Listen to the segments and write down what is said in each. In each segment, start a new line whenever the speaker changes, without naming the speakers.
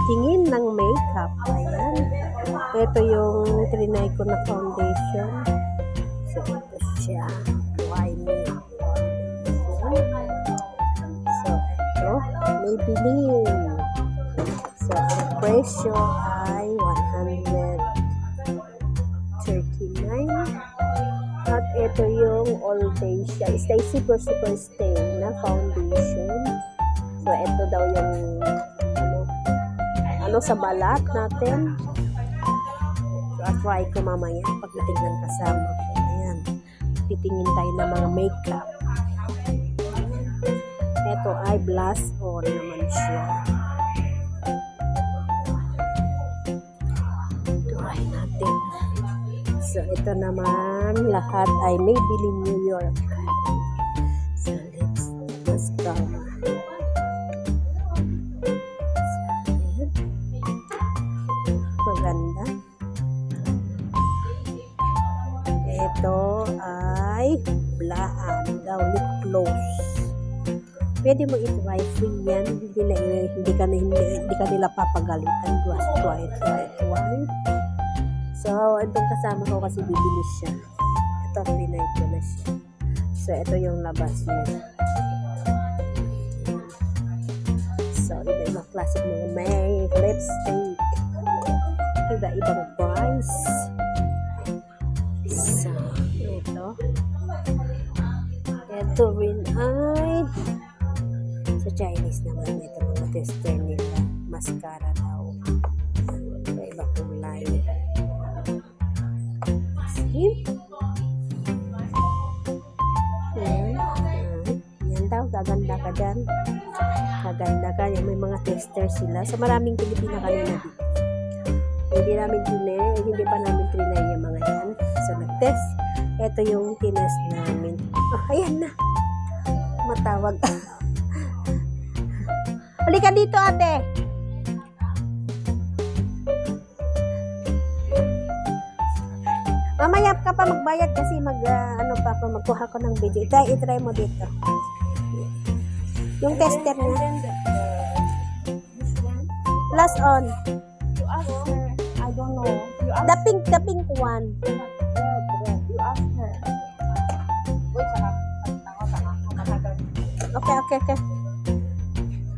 tingin ng makeup. Ayan. Ito yung trinay ko na foundation. So, ito siya. Why me? So, ito. Maybelline. So, ang presyo ay 139. At ito yung all day siya. Stay super stay na foundation. So, ito daw yung ano sa balat natin. So, try ko mamaya pagdating ng kasama. Ayan. Titingin tayo ng mga makeup. Ito ay blush on naman siya. Try natin. So, ito naman lahat ay Maybelline New York. So, lips mascara. Maganda. Ito ay blaan daw, lip gloss. Pwede mo i-try, free yan. Hindi ka nila papagalitan. Try. So, itong kasama ko kasi bibili siya. Ito, pinay ko na siya. So, ito yung labas niya. So, iba-ibang classic mga may lipstick. Iba-ibang price. So, ito. Ito rin ay sa Chinese naman. Ito mga tester nila. Mascara daw. Iba-ibang kulay. Yan daw, gaganda ka dyan. Gaganda ka. Yan, may mga tester sila. So, maraming Pilipina kanina dito. Hindi pa namin trinay yung mga yan. So, nag-test. Ito yung tinest namin. Oh, ayan na. Matawag. Halika dito, ate. Mamaya ka pa magbayad kasi magkuha ko ng video. I-try mo dito. Yung tester niya. Plus on.
You ask her. I don't know. You ask
The pink one.
You ask her.
Okay.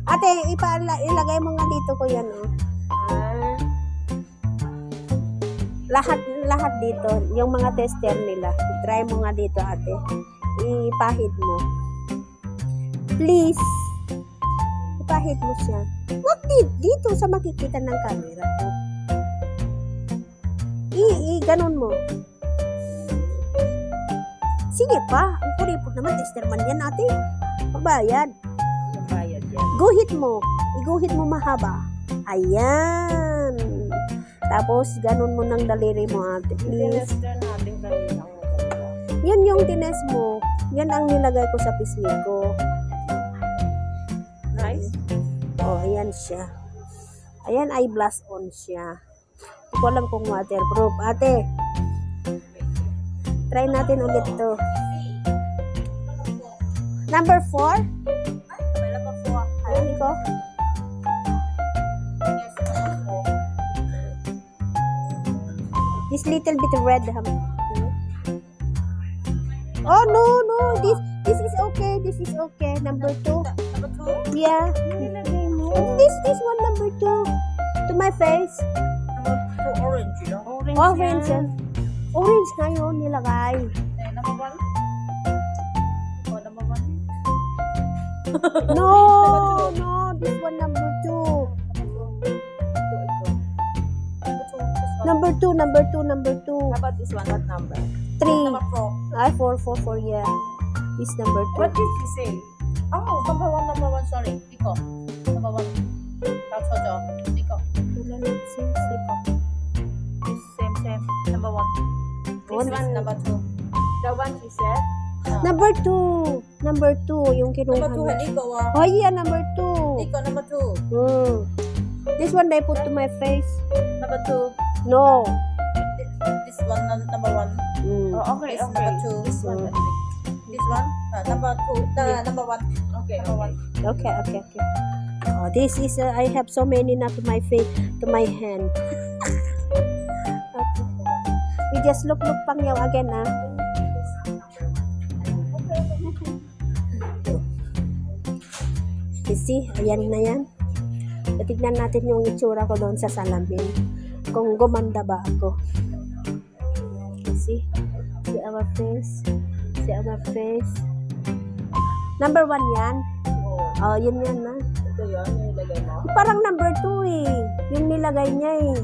Ate, ilagay mo nga dito ko yan, oh. Lahat dito, yung mga tester nila. Try mo nga dito, ate. Ipahid mo. Please. Ipahid mo siya. Wag dito sa makikita ng camera ko. Ganon mo. Sige pa. Ang kuripot naman, tester man yan, ate. Mabayad.
Mabayad yan.
Guhit mo. Iguhit mo mahaba. Ayan. Tapos, ganun mo ng daliri mo, ate. Please.
natin kanina.
Yan yung tines mo. Yan ang nilagay ko sa pisngi ko.
Nice.
Oh, ayan siya. Ayan ay blush on siya. Hindi ko alam kung waterproof. Ate, try natin ulit ito. Number 4?
Number 4.
Ayan ko. This little bit red. Oh, no. This is okay. This is okay. Number 2.
Number 2?
Yeah. This one number 2. To my face.
Number 2, orange, you know?
Orange. Orange nga yun nilagay.
Number 1? Oh, number 1?
No. This one number 2. Number 2.
How about this one? What number?
3.
Number 4.
Ay, 4, yeah. This number 2.
What did you say? Oh, number 1, sorry. Diko. Number 1. Tachojo. Diko. Same. Number 1. This one, number 2. The one she said?
Number 2. Number 2. Yung kinuha
Number 2, Diko.
Oh, yeah, number 2.
Diko, number 2.
This one I put to my face.
Number 2.
No.
This one, number 1. Oh, okay, this number 2. This one. This one? Number 2. Number 1. Okay, number 1.
Okay. Oh, this is I have so many na to my face, to my hand. Okay. We just look pang yaw again, ah. You see, ayan na yan. Tignan natin yung itsura ko doon sa salamin. Kung gumanda ba ako. See our face. See our face. Number 1 yan. Oh, yun yan na.
Ito yun, yung nilagay mo.
Parang number 2 eh. Yung nilagay niya eh.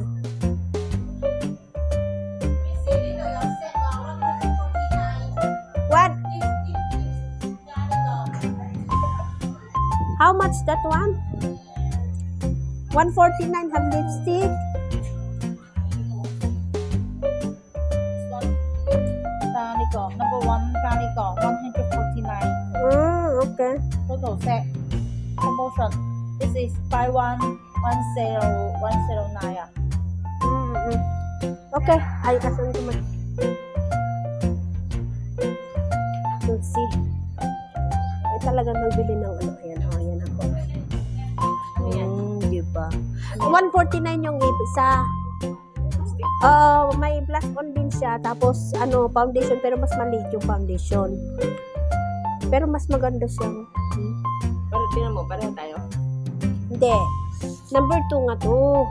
What? How much that one? 149 have lipstick.
Calico, number 1 Calico, 149.
Okay.
Total set. Promotion. This is buy one, 109.
Okay. Ay, asan ko man? Let's see. Ay, talagang magbili ng ano. Ayan, oh, ayan ako. Diba? 149 yung isa. May blush on din siya. Tapos, ano, foundation. Pero mas maliit yung foundation. Pero mas maganda siya.
Pero tinan mo, pareho tayo.
Hindi. Number 2 nga to.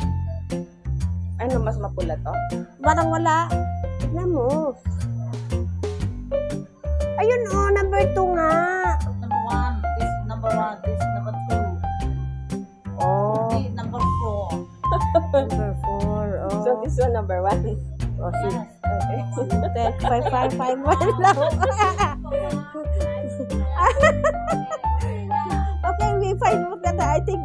Ano, mas mapula to?
Parang wala. Tignan mo. Ayun, oh, number 2 nga.
Number 1, this number 1, this number 2.
Oh,
This number 4.
number 4. Oh.
So this one number 1.
Oh, see.
Okay.
5 lang. Okay, we find mo ka na. I think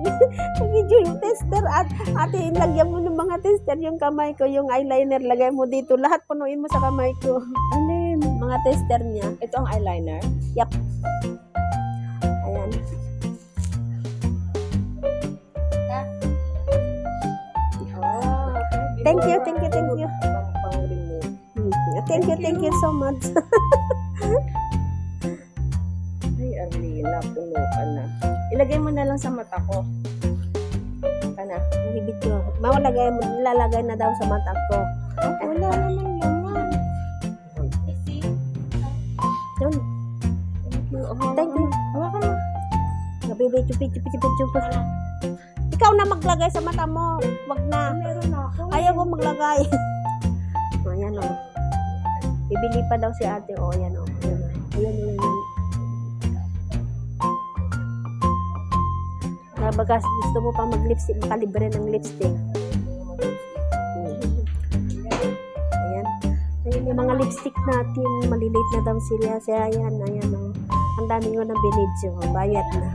medyo yung tester at ate, lagyan mo ng mga tester yung kamay ko, yung eyeliner, lagay mo dito. Lahat punuin mo sa kamay ko. Alin? Mga tester niya.
Ito ang eyeliner.
Yep. Ayan.
Oh, okay.
Thank you, thank you, thank you.
Pang-remove.
Thank you so much.
Ay, Arlina, puno ka na. Ilagay mo na lang sa mata ko. Kana.
Bibit ko. Lalagay na daw sa mata ko.
Wala naman naman.
Yun. Thank you.
Hawakan mo.
Bibit, chupit. Ikaw na maglagay sa mata mo. Wag na.
Meron na ako.
Ayaw ko maglagay. O, ayan o. Bibili pa daw si ate. O, ayan o. Ayan. Bagas gusto mo pa mag-lipstick, makalibre ng lipstick. Ayan. Ayan yung mga lipstick natin. Maliliit na daw sila. Ayan o. Ang dami ko ng binidyo. Bayad na.